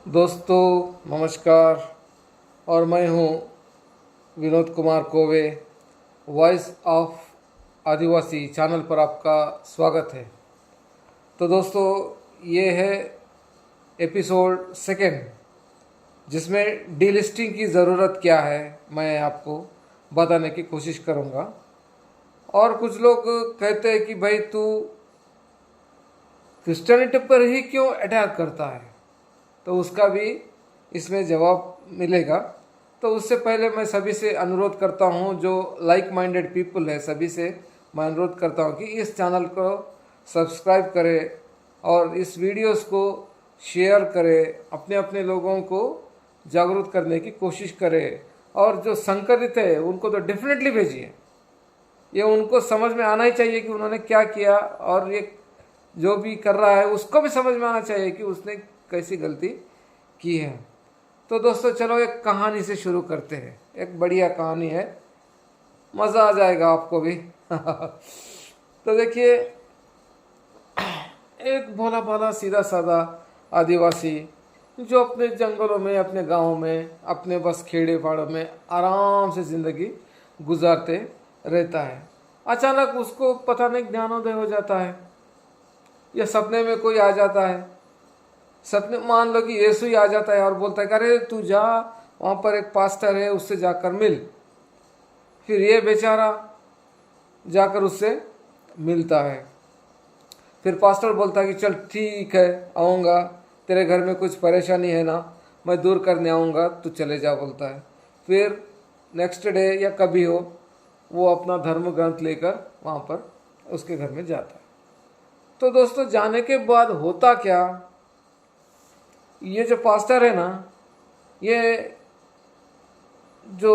दोस्तों नमस्कार। और मैं हूं Vinod Kumar Kove. Voice of Adivasi channel पर आपका स्वागत है। तो दोस्तों ये है एपिसोड सेकेंड, जिसमें डीलिस्टिंग की ज़रूरत क्या है मैं आपको बताने की कोशिश करूंगा। और कुछ लोग कहते हैं कि भाई तू क्रिश्चियनिटी पर ही क्यों अटैक करता है, तो उसका भी इसमें जवाब मिलेगा। तो उससे पहले मैं सभी से अनुरोध करता हूं, जो लाइक माइंडेड पीपल है सभी से मैं अनुरोध करता हूं कि इस चैनल को सब्सक्राइब करें और इस वीडियोस को शेयर करें, अपने अपने लोगों को जागरूक करने की कोशिश करें। और जो संकरित है उनको तो डेफिनेटली भेजिए। ये उनको समझ में आना ही चाहिए कि उन्होंने क्या किया, और ये जो भी कर रहा है उसको भी समझ में आना चाहिए कि उसने कैसी गलती की है। तो दोस्तों चलो एक कहानी से शुरू करते हैं। एक बढ़िया कहानी है, मज़ा आ जाएगा आपको भी। तो देखिए, एक भोला भाला सीधा साधा आदिवासी जो अपने जंगलों में, अपने गाँव में, अपने बस खेड़े फाड़ों में आराम से ज़िंदगी गुजारते रहता है। अचानक उसको पता नहीं ज्ञानोदय हो जाता है, या सपने में कोई आ जाता है। सपने मान लो कि यीशु ही आ जाता है और बोलता है अरे तू जा, वहाँ पर एक पास्टर है उससे जाकर मिल। फिर ये बेचारा जाकर उससे मिलता है। फिर पास्टर बोलता है कि चल ठीक है आऊँगा, तेरे घर में कुछ परेशानी है ना, मैं दूर करने आऊँगा, तू चले जा बोलता है। फिर नेक्स्ट डे या कभी हो वो अपना धर्म ग्रंथ लेकर वहाँ पर उसके घर में जाता है। तो दोस्तों जाने के बाद होता क्या, ये जो पास्टर है ना, ये जो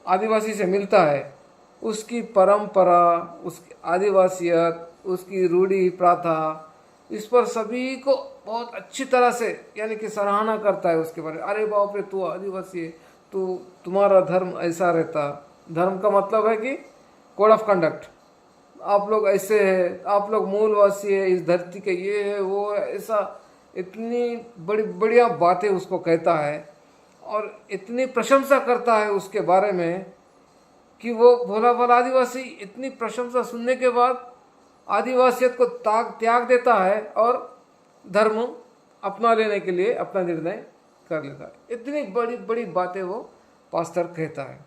आदिवासी से मिलता है उसकी परंपरा, उसकी आदिवासियत, उसकी रूढ़ी प्रथा, इस पर सभी को बहुत अच्छी तरह से यानी कि सराहना करता है उसके बारे में। अरे बाप रे तू आदिवासी है, तू तुम्हारा धर्म ऐसा रहता। धर्म का मतलब है कि कोड ऑफ कंडक्ट, आप लोग ऐसे हैं, आप लोग मूलवासी है इस धरती के, ये है वो है, ऐसा इतनी बड़ी बढ़िया बातें उसको कहता है और इतनी प्रशंसा करता है उसके बारे में कि वो भोला भाला आदिवासी इतनी प्रशंसा सुनने के बाद आदिवासियत को त्याग देता है और धर्म अपना लेने के लिए अपना निर्णय कर लेता है। इतनी बड़ी बड़ी बातें वो पास्टर कहता है।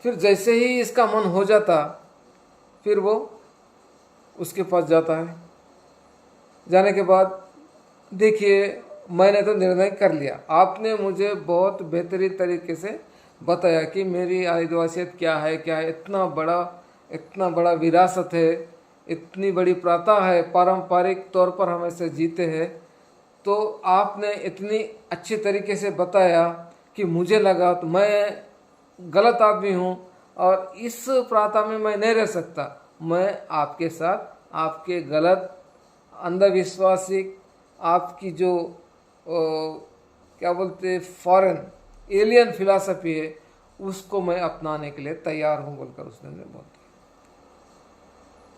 फिर जैसे ही इसका मन हो जाता, फिर वो उसके पास जाता है। जाने के बाद देखिए, मैंने तो निर्णय कर लिया, आपने मुझे बहुत बेहतरीन तरीके से बताया कि मेरी आदिवासियत क्या है, इतना बड़ा विरासत है, इतनी बड़ी प्रथा है, पारंपरिक तौर पर हम ऐसे जीते हैं। तो आपने इतनी अच्छी तरीके से बताया कि मुझे लगा तो मैं गलत आदमी हूँ और इस प्रथा में मैं नहीं रह सकता। मैं आपके साथ आपके गलत अंधविश्वासी, आपकी जो क्या बोलते फॉरेन एलियन फिलॉसफी है, उसको मैं अपनाने के लिए तैयार हूँ बोलकर उसने बोलता है।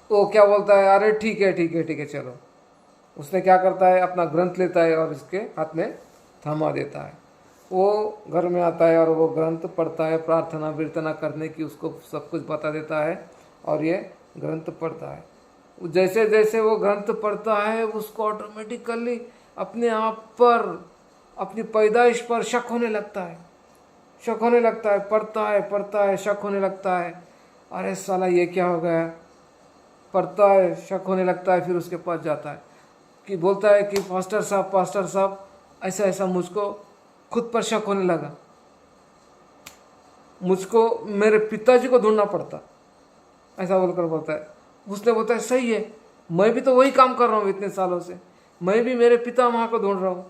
वो क्या बोलता है, अरे ठीक है ठीक है ठीक है चलो। उसने क्या करता है, अपना ग्रंथ लेता है और इसके हाथ में थमा देता है। वो घर में आता है और वो ग्रंथ पढ़ता है, प्रार्थना विर्थना करने की उसको सब कुछ बता देता है और ये ग्रंथ पढ़ता है। जैसे जैसे वो ग्रंथ पढ़ता है उसको ऑटोमेटिकली अपने आप पर, अपनी पैदाइश पर शक होने लगता है। पढ़ता है शक होने लगता है। अरे साला ये क्या हो गया, पढ़ता है शक होने लगता है। फिर उसके पास जाता है कि बोलता है कि पास्टर साहब ऐसा ऐसा मुझको खुद पर शक होने लगा, मुझको मेरे पिताजी को ढूंढना पड़ता, ऐसा बोलकर बोलता है। उसने बोलता है सही है, मैं भी तो वही काम कर रहा हूँ इतने सालों से, मैं भी मेरे पिता माँ को ढूंढ रहा हूँ,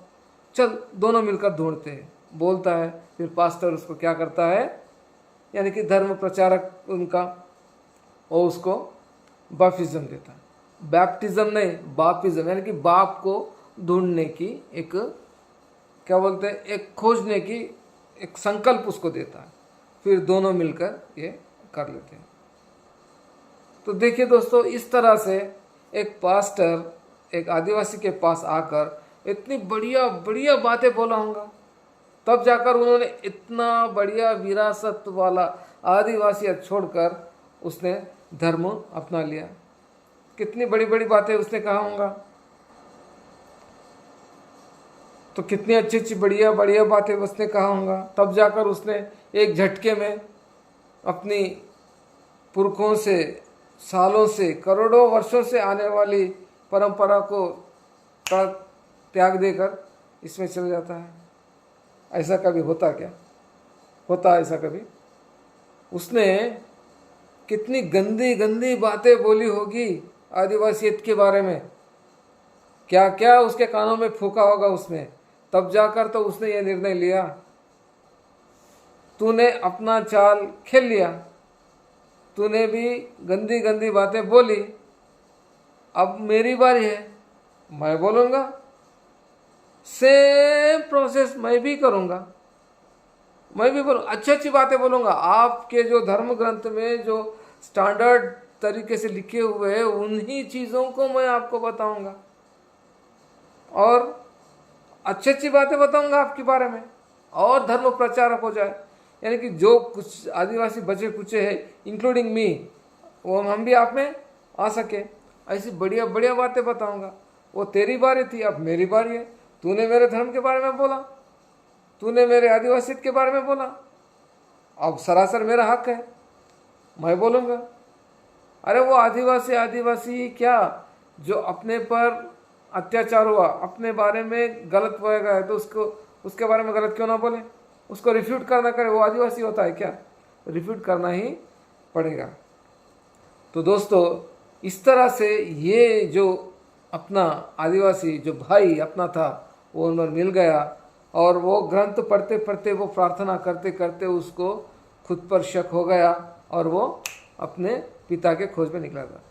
चल दोनों मिलकर ढूंढते हैं बोलता है। फिर पास्टर उसको क्या करता है, यानी कि धर्म प्रचारक उनका, वो उसको बाप्टिज्म देता है। बैप्टिज्म नहीं, बापिज्म, यानी कि बाप को ढूंढने की एक क्या बोलते हैं, एक खोजने की एक संकल्प उसको देता है। फिर दोनों मिलकर ये कर लेते हैं। तो देखिए दोस्तों, इस तरह से एक पास्टर एक आदिवासी के पास आकर इतनी बढ़िया बढ़िया बातें बोला होगा, तब जाकर उन्होंने इतना बढ़िया विरासत वाला आदिवासियत छोड़कर उसने धर्म अपना लिया। कितनी बड़ी बड़ी बातें उसने कहा होगा, तो कितनी अच्छी अच्छी बढ़िया बढ़िया बातें उसने कहा होगा, तब जाकर उसने एक झटके में अपनी पुरखों से, सालों से, करोड़ों वर्षों से आने वाली परंपरा को त्याग देकर इसमें चल जाता है। ऐसा कभी होता क्या? होता ऐसा कभी? उसने कितनी गंदी गंदी बातें बोली होगी आदिवासियत के बारे में, क्या क्या उसके कानों में फूका होगा उसने, तब जाकर तो उसने ये निर्णय लिया। तूने अपना चाल खेल लिया, तूने भी गंदी गंदी बातें बोली, अब मेरी बारी है, मैं बोलूँगा, सेम प्रोसेस मैं भी करूँगा, मैं भी बोलूँ, अच्छी अच्छी बातें बोलूँगा। आपके जो धर्म ग्रंथ में जो स्टैंडर्ड तरीके से लिखे हुए हैं उन्हीं चीज़ों को मैं आपको बताऊँगा और अच्छी अच्छी बातें बताऊँगा आपके बारे में, और धर्म प्रचारक हो जाए। यानी कि जो कुछ आदिवासी बचे कुचे हैं इंक्लूडिंग मी, वो हम भी आप में आ सके, ऐसी बढ़िया बढ़िया बातें बताऊँगा। वो तेरी बारी थी, अब मेरी बारी है। तूने मेरे धर्म के बारे में बोला, तूने मेरे आदिवासियत के बारे में बोला, अब सरासर मेरा हक है, मैं बोलूँगा। अरे वो आदिवासी आदिवासी क्या, जो अपने पर अत्याचार हुआ, अपने बारे में गलत होएगा है तो उसको उसके बारे में गलत क्यों ना बोले, उसको रिफ्यूट करना करे, वो आदिवासी होता है क्या? रिफ्यूट करना ही पड़ेगा। तो दोस्तों, इस तरह से ये जो अपना आदिवासी जो भाई अपना था वो उन पर मिल गया, और वो ग्रंथ पढ़ते पढ़ते, वो प्रार्थना करते करते उसको खुद पर शक हो गया और वो अपने पिता के खोज में निकला था।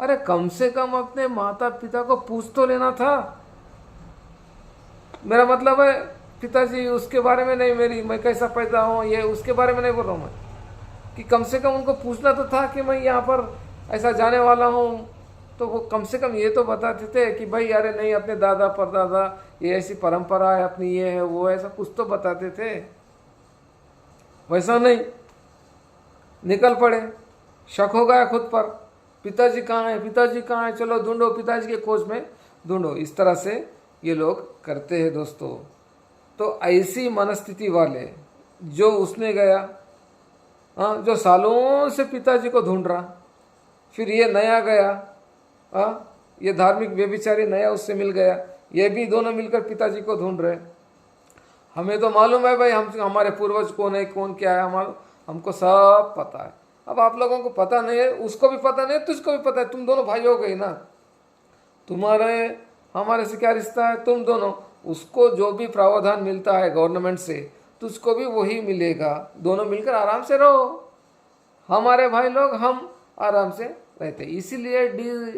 अरे कम से कम अपने माता पिता को पूछ तो लेना था। मेरा मतलब है पिताजी उसके बारे में नहीं, मैं कैसा पैदा हूँ ये उसके बारे में नहीं बोल रहा हूँ मैं, कि कम से कम उनको पूछना तो था कि मैं यहाँ पर ऐसा जाने वाला हूँ, तो वो कम से कम ये तो बताते थे कि भाई अरे नहीं, अपने दादा परदादा ये ऐसी परंपरा है अपनी, ये है वो, ऐसा कुछ तो बताते थे। वैसा नहीं, निकल पड़े, शक हो गया खुद पर, पिताजी कहाँ है, पिताजी कहाँ है, चलो ढूंढो, पिताजी के खोज में ढूंढो। इस तरह से ये लोग करते हैं दोस्तों। तो ऐसी मनस्थिति वाले जो उसने गया, हाँ, जो सालों से पिताजी को ढूंढ रहा, फिर ये नया गया, हाँ, ये धार्मिक व्यभिचारी नया उससे मिल गया, ये भी दोनों मिलकर पिताजी को ढूंढ रहे। हमें तो मालूम है भाई हमारे पूर्वज कौन है, कौन क्या है, हमको सब पता है। अब आप लोगों को पता नहीं है, उसको भी पता नहीं है, तुझको भी पता है, तुम दोनों भाई हो गए ना, तुम्हारे हमारे से क्या रिश्ता है, तुम दोनों, उसको जो भी प्रावधान मिलता है गवर्नमेंट से तुझको भी वही मिलेगा, दोनों मिलकर आराम से रहो, हमारे भाई लोग हम आराम से रहते। इसीलिए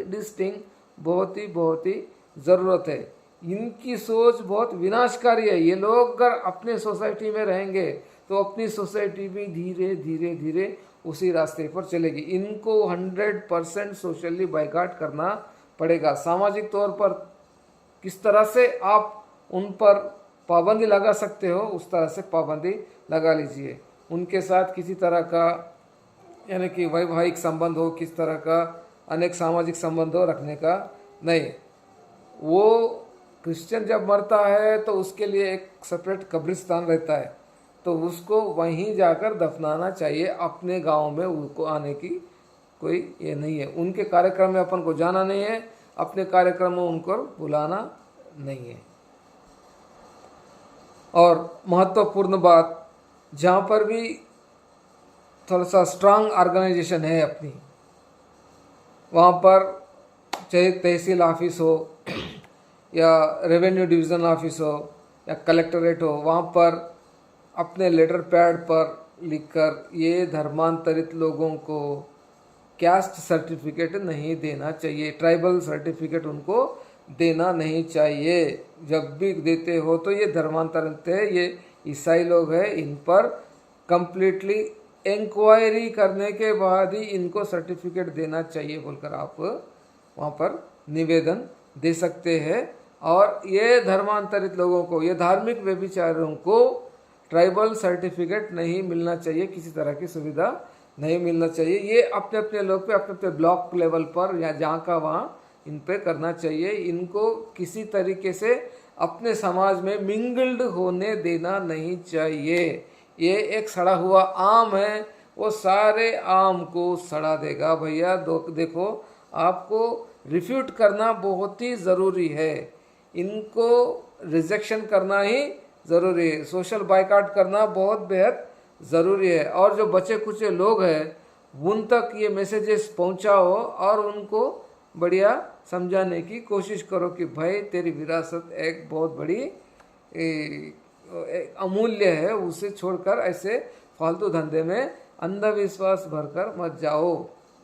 डिस्टिंग बहुत ही ज़रूरत है। इनकी सोच बहुत विनाशकारी है। ये लोग अगर अपने सोसाइटी में रहेंगे तो अपनी सोसाइटी भी धीरे धीरे धीरे उसी रास्ते पर चलेगी। इनको 100% सोशली बाइकाट करना पड़ेगा। सामाजिक तौर पर किस तरह से आप उन पर पाबंदी लगा सकते हो, उस तरह से पाबंदी लगा लीजिए। उनके साथ किसी तरह का यानी कि वैवाहिक संबंध हो, किस तरह का अनेक सामाजिक संबंध हो, रखने का नहीं। वो क्रिश्चियन जब मरता है तो उसके लिए एक सेपरेट कब्रिस्तान रहता है, तो उसको वहीं जाकर दफनाना चाहिए। अपने गांव में उनको आने की कोई ये नहीं है। उनके कार्यक्रम में अपन को जाना नहीं है, अपने कार्यक्रम में उनको बुलाना नहीं है। और महत्वपूर्ण बात, जहाँ पर भी थोड़ा सा स्ट्रांग ऑर्गेनाइजेशन है अपनी, वहाँ पर चाहे तहसील ऑफिस हो या रेवेन्यू डिवीज़न ऑफिस हो या कलेक्टरेट हो, वहाँ पर अपने लेटर पैड पर लिखकर ये धर्मांतरित लोगों को कैस्ट सर्टिफिकेट नहीं देना चाहिए, ट्राइबल सर्टिफिकेट उनको देना नहीं चाहिए। जब भी देते हो तो ये धर्मांतरित है, ये ईसाई लोग हैं, इन पर कंप्लीटली इंक्वायरी करने के बाद ही इनको सर्टिफिकेट देना चाहिए बोलकर आप वहाँ पर निवेदन दे सकते हैं। और ये धर्मांतरित लोगों को, ये धार्मिक व्यभिचारियों को ट्राइबल सर्टिफिकेट नहीं मिलना चाहिए, किसी तरह की सुविधा नहीं मिलना चाहिए। ये अपने अपने लोग पे, अपने अपने ब्लॉक लेवल पर या जहाँ का वहाँ इन पे करना चाहिए। इनको किसी तरीके से अपने समाज में मिंगल्ड होने देना नहीं चाहिए। ये एक सड़ा हुआ आम है, वो सारे आम को सड़ा देगा भैया। देखो, आपको रिफ्यूट करना बहुत ही ज़रूरी है, इनको रिजेक्शन करना ही ज़रूरी है, सोशल बाइकाट करना बहुत बेहद ज़रूरी है। और जो बचे कुचे लोग हैं उन तक ये मैसेजेस पहुंचाओ और उनको बढ़िया समझाने की कोशिश करो कि भाई तेरी विरासत एक बहुत बड़ी एक अमूल्य है, उसे छोड़कर ऐसे फालतू धंधे में अंधविश्वास भरकर मत जाओ,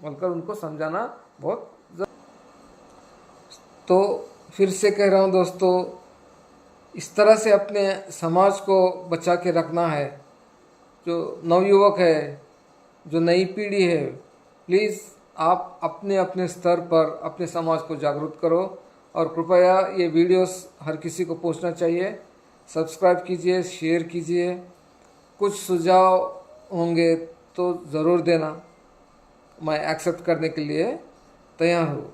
बोलकर उनको समझाना बहुत तो फिर से कह रहा हूँ दोस्तों, इस तरह से अपने समाज को बचा के रखना है। जो नवयुवक है, जो नई पीढ़ी है, प्लीज़ आप अपने अपने स्तर पर अपने समाज को जागरूक करो और कृपया ये वीडियोस हर किसी को पहुंचना चाहिए। सब्सक्राइब कीजिए, शेयर कीजिए, कुछ सुझाव होंगे तो ज़रूर देना, मैं एक्सेप्ट करने के लिए तैयार हूँ।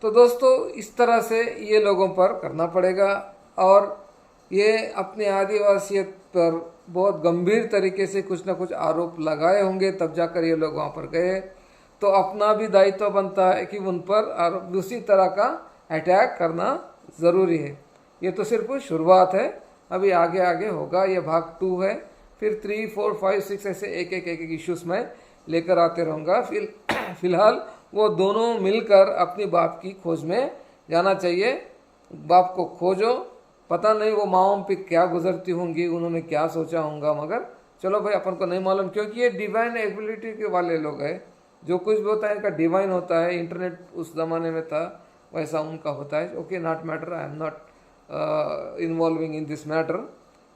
तो दोस्तों, इस तरह से ये लोगों पर करना पड़ेगा और ये अपने आदिवासियत पर बहुत गंभीर तरीके से कुछ ना कुछ आरोप लगाए होंगे, तब जाकर ये लोग वहाँ पर गए। तो अपना भी दायित्व बनता है कि उन पर आरोप उसी तरह का अटैक करना ज़रूरी है। ये तो सिर्फ शुरुआत है, अभी आगे आगे होगा, ये भाग 2 है, फिर 3, 4, 5, 6 ऐसे एक एक इश्यूज़ में लेकर आते रहूँगा। फिलहाल वो दोनों मिलकर अपनी बाप की खोज में जाना चाहिए। बाप को खोजो, पता नहीं वो माओं पे क्या गुजरती होंगी, उन्होंने क्या सोचा होगा, मगर चलो भाई अपन को नहीं मालूम, क्योंकि ये डिवाइन एबिलिटी के वाले लोग हैं। जो कुछ भी होता है इनका डिवाइन होता है। इंटरनेट उस ज़माने में था वैसा उनका होता है। Okay, not matter, I am not involving in this matter.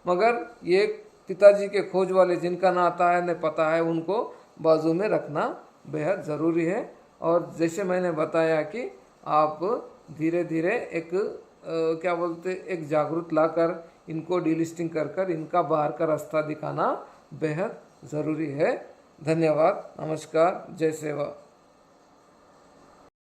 मगर ये पिताजी के खोज वाले जिनका ना आता है न पता है, उनको बाजू में रखना बेहद ज़रूरी है। और जैसे मैंने बताया कि आप धीरे धीरे एक क्या बोलते, एक जागरूक लाकर इनको डीलिस्टिंग कर कर इनका बाहर का रास्ता दिखाना बेहद ज़रूरी है। धन्यवाद, नमस्कार, जय सेवा।